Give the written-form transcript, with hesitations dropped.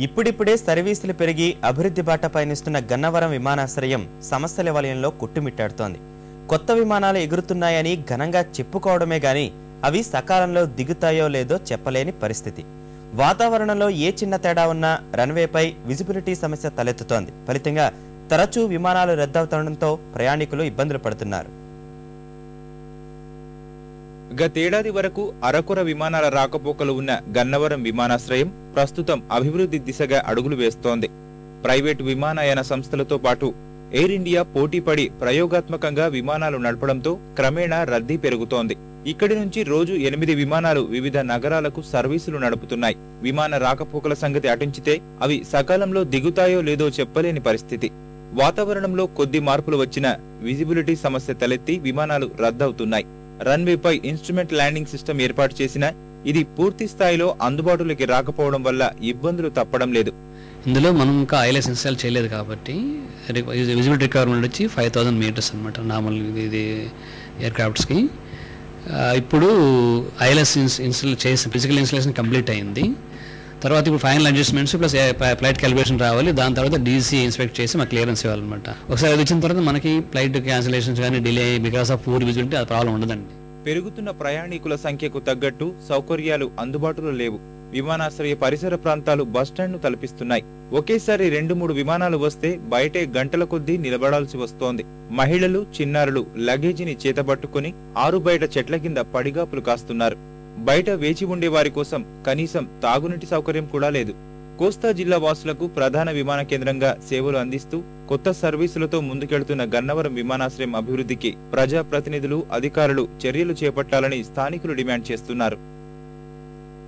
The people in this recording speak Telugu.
ఇప్పుడిప్పుడే సర్వీసులు పెరిగి అభివృద్ధి బాట పయనిస్తున్న గన్నవరం విమానాశ్రయం సమస్యల వలయంలో కొట్టుమిట్టాడుతోంది. కొత్త విమానాలు ఎగురుతున్నాయని ఘనంగా చెప్పుకోవడమే గాని అవి సకాలంలో దిగుతాయో లేదో చెప్పలేని పరిస్థితి. వాతావరణంలో ఏ చిన్న తేడా ఉన్నా రన్వేపై విజిబిలిటీ సమస్య తలెత్తుతోంది. ఫలితంగా తరచూ విమానాలు రద్దవుతుండటంతో ప్రయాణికులు ఇబ్బందులు పడుతున్నారు. గతేడాది వరకు అరకొర విమానాల రాకపోకలు ఉన్న గన్నవరం విమానాశ్రయం ప్రస్తుతం అభివృద్ధి దిశగా అడుగులు వేస్తోంది. ప్రైవేటు విమానయాన సంస్థలతో పాటు ఎయిర్ ఇండియా పోటీపడి ప్రయోగాత్మకంగా విమానాలు నడపడంతో క్రమేణా రద్దీ పెరుగుతోంది. ఇక్కడి నుంచి రోజు 8 విమానాలు వివిధ నగరాలకు సర్వీసులు నడుపుతున్నాయి. విమాన రాకపోకల సంగతి అటుంచితే అవి సకాలంలో దిగుతాయో లేదో చెప్పలేని పరిస్థితి. వాతావరణంలో కొద్ది మార్పులు వచ్చినా విజిబిలిటీ సమస్య తలెత్తి విమానాలు రద్దవుతున్నాయి. రన్వేపై ఇన్స్ట్రుమెంట్ ల్యాండింగ్ సిస్టమ్ ఏర్పాటు చేసినా ఇది పూర్తి స్థాయిలో అందుబాటులోకి రాకపోవడం వల్ల ఇబ్బందులు తప్పడం లేదు. ఇందులో మనం ఇంకా ఐఎల్ఎస్ ఇన్స్టాల్ చేయలేదు కాబట్టి విజిబిలిటీ రిక్వైర్మెంట్ వచ్చి 5000 మీటర్స్ అనమాట నార్మల్ ఇది ఎయిర్క్రాఫ్ట్స్కి. ఇప్పుడు ఐఎల్ఎస్ ఇన్స్టాల్ చేసి ఫిజికల్ ఇన్స్టాలేషన్ కంప్లీట్ అయింది. తర్వాత ఇప్పుడు final adjustments plus flight calibration రావాలి. దాని తర్వాత డీసీ ఇన్స్పెక్ట్ చేసి మాకు క్లియరెన్స్ ఇవ్వాలన్నమాట. ఒకసారి అది ఇచ్చిన తర్వాత మనకి ఫ్లైట్ క్యాన్సిలేషన్స్ కానీ delay because of poor visibility అది ప్రాబ్లం ఉండదండి. పెరుగుతున్న ప్రయాణికుల సంఖ్యకు తగ్గట్టు సౌకర్యాలు అందుబాటులో లేవు. విమానాశ్రయ పరిసర ప్రాంతాలు బస్టాండ్ను తలపిస్తున్నాయి. ఒకేసారి 2-3 విమానాలు వస్తే బయటే గంటల కొద్దీ నిలబడాల్సి వస్తోంది. మహిళలు, చిన్నారులు లగేజీని చేతబట్టుకుని ఆరు బయట చెట్ల కింద పడిగాపులు కాస్తున్నారు. బయట వేచి ఉండే వారి కోసం కనీసం తాగునీటి సౌకర్యం కూడా లేదు. కోస్తా జిల్లా వాసులకు ప్రధాన విమాన కేంద్రంగా సేవలు అందిస్తూ కొత్త సర్వీసులతో ముందుకెళ్తున్న గన్నవరం విమానాశ్రయం అభివృద్ధికి ప్రజాప్రతినిధులు, అధికారులు చర్యలు చేపట్టాలని స్థానికులు డిమాండ్ చేస్తున్నారు.